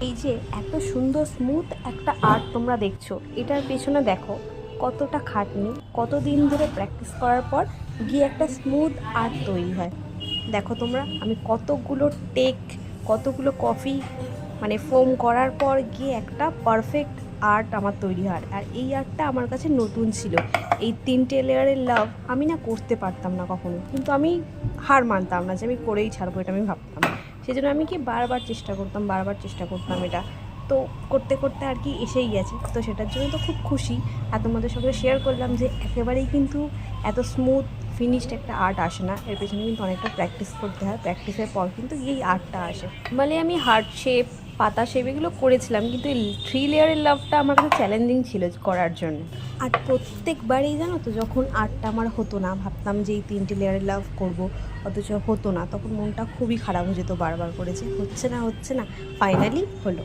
এই যে এত সুন্দর স্মুথ একটা আর্ট তোমরা দেখছো, এটার পেছনে দেখো কতটা খাটনি, কতদিন ধরে প্র্যাকটিস করার পর গিয়ে একটা স্মুথ আর্ট তৈরি হয়। দেখো তোমরা, আমি কতগুলো টেক, কতগুলো কফি মানে ফোম করার পর গিয়ে একটা পারফেক্ট আর্ট আমার তৈরি হয়। আর এই আর্টটা আমার কাছে নতুন ছিল। এই 3টে লেয়ারের লাভ আমি না করতে পারতাম না কখনো, কিন্তু আমি হার মানতাম না যে আমি করেই ছাড়বো, এটা আমি ভাবতাম। সেই জন্য আমি কি বারবার চেষ্টা করতাম, বারবার চেষ্টা করতাম এটা। তো করতে করতে আর কি এসেই গেছে। তো সেটার জন্য তো খুব খুশি। আর তোমাদের সঙ্গে শেয়ার করলাম যে একেবারেই কিন্তু এত স্মুথ ফিনিশড একটা আর্ট আসে না, এর পেছনে কিন্তু অনেকটা প্র্যাকটিস করতে হয়। প্র্যাকটিসের পর কিন্তু এই আর্টটা আসে। মানে আমি হার্ট শেপ, পাতা শেপ এগুলো করেছিলাম, কিন্তু এই 3 লেয়ারের লাভটা আমার কাছে চ্যালেঞ্জিং ছিল করার জন্য। আর প্রত্যেকবারই জানো তো, যখন আর্টটা আমার হতো না, ভাবতাম যে এই 3টে লেয়ারের লাভ করব, অথচ হতো না, তখন মনটা খুবই খারাপ হয়ে যেত। বারবার করেছে, হচ্ছে না হচ্ছে না, ফাইনালি হলো।